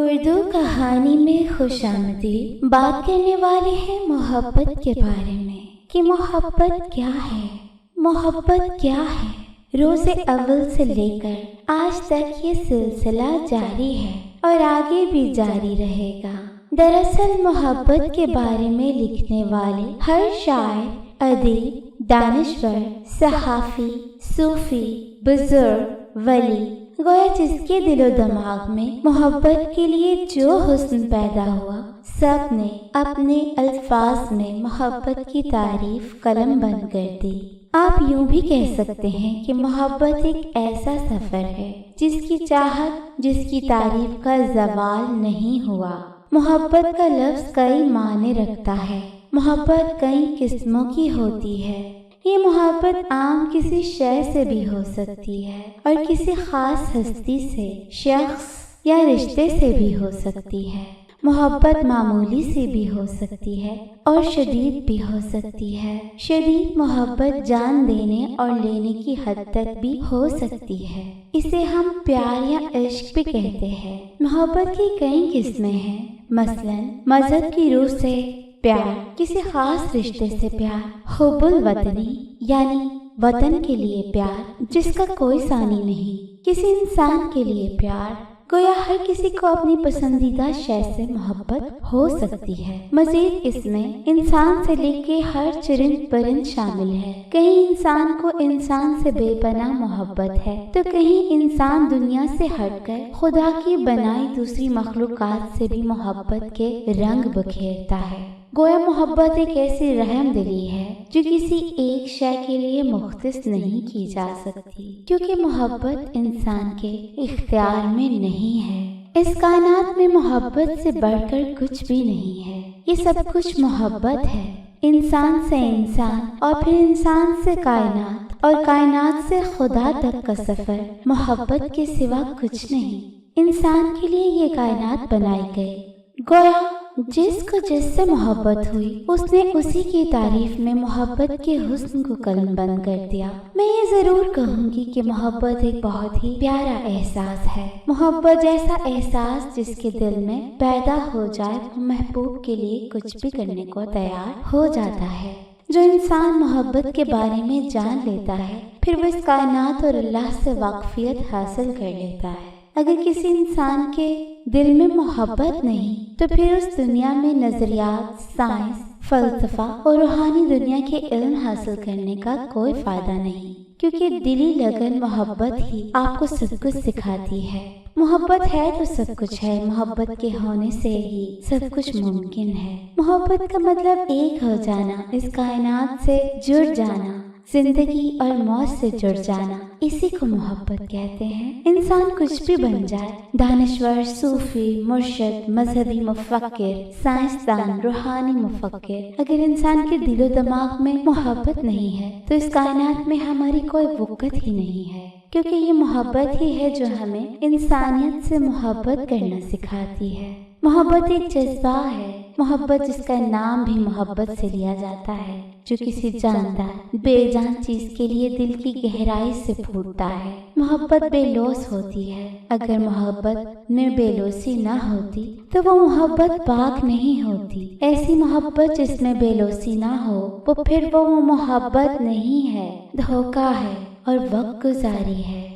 اردو کہانی میں خوش آمدید۔ بات کرنے والے ہیں محبت کے بارے میں کہ محبت کیا ہے۔ محبت کیا ہے؟ روز اول سے لے کر آج تک یہ سلسلہ جاری ہے اور آگے بھی جاری رہے گا۔ دراصل محبت کے بارے میں لکھنے والے ہر شاعر، ادیب، دانشور، صحافی، صوفی، بزرگ، ولی، گویا جس کے دل و دماغ میں محبت کے لیے جو حسن پیدا ہوا، سب نے اپنے الفاظ میں محبت کی تعریف قلم بند کر دی۔ آپ یوں بھی کہہ سکتے ہیں کہ محبت ایک ایسا سفر ہے جس کی چاہت، جس کی تعریف کا زوال نہیں ہوا۔ محبت کا لفظ کئی معنی رکھتا ہے۔ محبت کئی قسموں کی ہوتی ہے۔ یہ محبت عام کسی شے سے بھی ہو سکتی ہے اور کسی خاص ہستی سے، شخص یا رشتے سے بھی ہو سکتی ہے۔ محبت معمولی سی بھی ہو سکتی ہے اور شدید بھی ہو سکتی ہے۔ شدید محبت جان دینے اور لینے کی حد تک بھی ہو سکتی ہے۔ اسے ہم پیار یا عشق بھی کہتے ہیں۔ محبت کی کئی قسمیں ہیں، مثلاً مذہب کی روح سے پیار، کسی خاص رشتے سے پیار، حب الوطنی یعنی وطن کے لیے پیار جس کا کوئی ثانی نہیں، کسی انسان کے لیے پیار، گویا ہر کسی کو اپنی پسندیدہ شے سے محبت ہو سکتی ہے۔ مزید اس میں انسان سے لے کے ہر چرند پرند شامل ہے۔ کہیں انسان کو انسان سے بے پناہ محبت ہے تو کہیں انسان دنیا سے ہٹ کر خدا کی بنائی دوسری مخلوقات سے بھی محبت کے رنگ بکھیرتا ہے۔ گویا محبت ایک ایسی رحم دلی ہے جو کسی ایک شے کے لیے مختص نہیں کی جا سکتی، کیونکہ محبت انسان کے اختیار میں نہیں ہے۔ اس کائنات میں محبت سے بڑھ کر کچھ بھی نہیں ہے۔ یہ سب کچھ محبت ہے۔ انسان سے انسان اور پھر انسان سے کائنات اور کائنات سے خدا تک کا سفر محبت کے سوا کچھ نہیں۔ انسان کے لیے یہ کائنات بنائی گئی۔ گویا جس کو جس سے محبت ہوئی اس نے اسی کی تعریف میں محبت کے حسن کو قلم بند کر دیا۔ میں یہ ضرور کہوں گی کہ محبت ایک بہت ہی پیارا احساس ہے۔ محبت جیسا احساس جس کے دل میں پیدا ہو جائے وہ محبوب کے لیے کچھ بھی کرنے کو تیار ہو جاتا ہے۔ جو انسان محبت کے بارے میں جان لیتا ہے پھر وہ اس کائنات اور اللہ سے واقفیت حاصل کر لیتا ہے۔ اگر کسی انسان کے دل میں محبت نہیں تو پھر اس دنیا میں نظریات، سائنس، فلسفہ اور روحانی دنیا کے علم حاصل کرنے کا کوئی فائدہ نہیں، کیونکہ دلی لگن محبت ہی آپ کو سب کچھ سکھاتی ہے۔ محبت ہے تو سب کچھ ہے۔ محبت کے ہونے سے ہی سب کچھ ممکن ہے۔ محبت کا مطلب ایک ہو جانا، اس کائنات سے جڑ جانا، زندگی اور موت سے جڑ جانا، اسی کو محبت کہتے ہیں۔ انسان کچھ بھی بن جائے، دانشور، صوفی، مرشد، مذہبی مفکر، سائنسدان، روحانی مفکر، اگر انسان کے دل و دماغ میں محبت نہیں ہے تو اس کائنات میں ہماری کوئی وقت ہی نہیں ہے، کیونکہ یہ محبت ہی ہے جو ہمیں انسانیت سے محبت کرنا سکھاتی ہے۔ محبت ایک جذبہ ہے۔ محبت جس کا نام بھی محبت سے لیا جاتا ہے، جو کسی جاندار بے جان چیز کے لیے دل کی گہرائی سے پھوٹتا ہے۔ محبت بے لوث ہوتی ہے۔ اگر محبت میں بے لوثی نہ ہوتی تو وہ محبت پاک نہیں ہوتی۔ ایسی محبت جس میں بے لوثی نہ ہو وہ محبت نہیں ہے، دھوکہ ہے اور وقت گزاری ہے،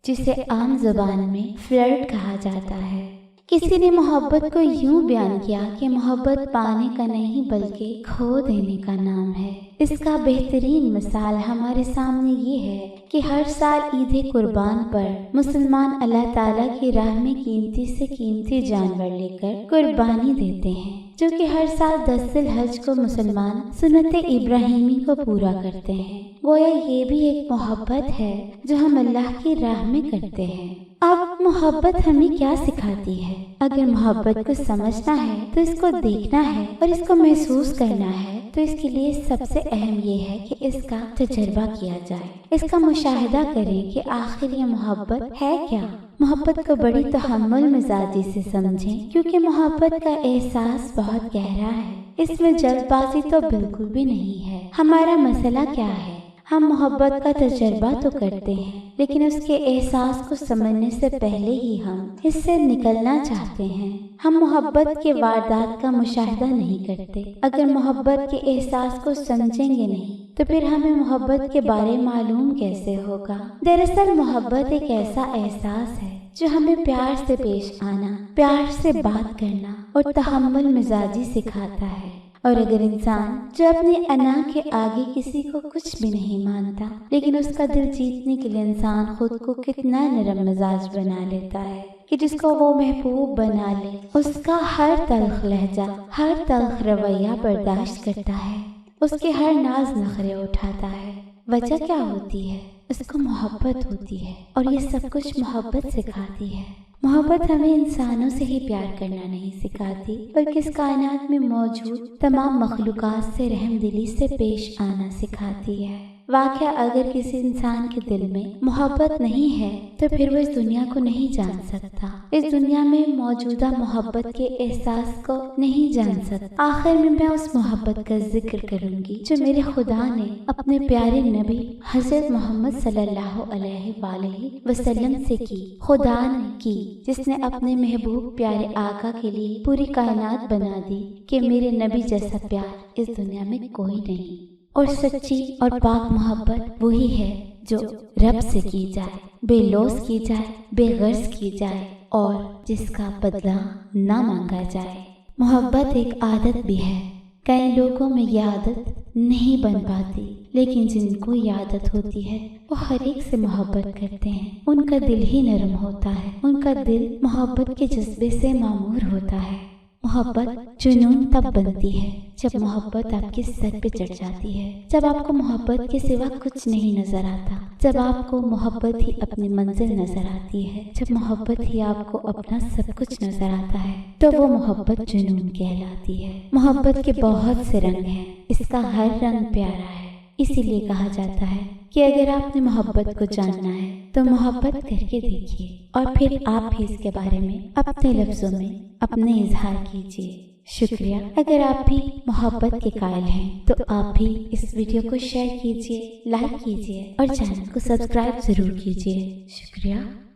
جسے عام زبان میں فلرٹ کہا جاتا ہے۔ کسی نے محبت کو یوں بیان کیا کہ محبت پانے کا نہیں بلکہ کھو دینے کا نام ہے۔ اس کا بہترین مثال ہمارے سامنے یہ ہے کہ ہر سال عید قربان پر مسلمان اللہ تعالیٰ کی راہ میں قیمتی سے قیمتی جانور لے کر قربانی دیتے ہیں، جو کہ ہر سال 10 ذی الحج کو مسلمان سنت ابراہیمی کو پورا کرتے ہیں۔ گویا یہ بھی ایک محبت ہے جو ہم اللہ کی راہ میں کرتے ہیں۔ اب محبت ہمیں کیا سکھاتی ہے؟ اگر محبت کو سمجھنا ہے تو اس کو دیکھنا ہے اور اس کو محسوس کرنا ہے تو اس کے لیے سب سے اہم یہ ہے کہ اس کا تجربہ کیا جائے، اس کا مشاہدہ کریں کہ آخر یہ محبت ہے کیا۔ محبت کو بڑی تحمل مزاجی سے سمجھیں، کیونکہ محبت کا احساس بہت گہرا ہے۔ اس میں جلد بازی تو بالکل بھی نہیں ہے۔ ہمارا مسئلہ کیا ہے؟ ہم محبت کا تجربہ تو کرتے ہیں، لیکن اس کے احساس کو سمجھنے سے پہلے ہی ہم اس سے نکلنا چاہتے ہیں۔ ہم محبت کے واردات کا مشاہدہ نہیں کرتے۔ اگر محبت کے احساس کو سمجھیں گے نہیں تو پھر ہمیں محبت کے بارے معلوم کیسے ہوگا؟ دراصل محبت ایک ایسا احساس ہے جو ہمیں پیار سے پیش آنا، پیار سے بات کرنا اور تحمل مزاجی سکھاتا ہے۔ اور اگر انسان جو اپنی انا کے آگے کسی کو کچھ بھی نہیں مانتا، لیکن اس کا دل جیتنے کے لیے انسان خود کو کتنا نرم مزاج بنا لیتا ہے کہ جس کو وہ محبوب بنا لے، اس کا ہر تلخ لہجہ، ہر تلخ رویہ برداشت کرتا ہے، اس کے ہر ناز نخرے اٹھاتا ہے۔ وجہ کیا ہوتی ہے؟ اس کو محبت ہوتی ہے، اور یہ سب کچھ محبت سکھاتی ہے۔ محبت ہمیں انسانوں سے ہی پیار کرنا نہیں سکھاتی، بلکہ اس کائنات میں موجود تمام مخلوقات سے رحم دلی سے پیش آنا سکھاتی ہے۔ واقعہ اگر کسی انسان کے دل میں محبت نہیں ہے تو پھر وہ اس دنیا کو نہیں جان سکتا، اس دنیا میں موجودہ محبت کے احساس کو نہیں جان سکتا۔ آخر میں اس محبت کا ذکر کروں گی جو میرے خدا نے اپنے پیارے نبی حضرت محمد صلی اللہ علیہ وآلہ وسلم سے کی، خدا نے کی، جس نے اپنے محبوب پیارے آقا کے لیے پوری کائنات بنا دی کہ میرے نبی جیسا پیار اس دنیا میں کوئی نہیں۔ اور سچی اور پاک محبت وہی ہے جو رب سے کی جائے، بے لوث کی جائے، بے غرض کی جائے، اور جس کا بدلہ نہ مانگا جائے۔ محبت ایک عادت بھی ہے۔ کئی لوگوں میں یہ عادت نہیں بن پاتی، لیکن جن کو یہ عادت ہوتی ہے وہ ہر ایک سے محبت کرتے ہیں۔ ان کا دل ہی نرم ہوتا ہے، ان کا دل محبت کے جذبے سے معمور ہوتا ہے۔ محبت جنون تب بنتی ہے جب محبت آپ کے سر پہ چڑھ جاتی ہے، جب آپ کو محبت کے سوا کچھ نہیں نظر آتا، جب آپ کو محبت ہی اپنی منزل نظر آتی ہے، جب محبت ہی آپ کو اپنا سب کچھ نظر آتا ہے، تو وہ محبت جنون کہلاتی ہے۔ محبت کے بہت سے رنگ ہیں، اس کا ہر رنگ پیارا ہے۔ اسی لیے کہا جاتا ہے کہ اگر آپ نے محبت کو جاننا ہے تو محبت کر کے دیکھیے، اور پھر آپ بھی اس کے بارے میں اپنے لفظوں میں اپنے اظہار کیجیے۔ شکریہ۔ اگر آپ بھی محبت کے قائل ہیں تو آپ بھی اس ویڈیو کو شیئر کیجیے، لائک کیجیے اور چینل کو سبسکرائب ضرور کیجیے۔ شکریہ۔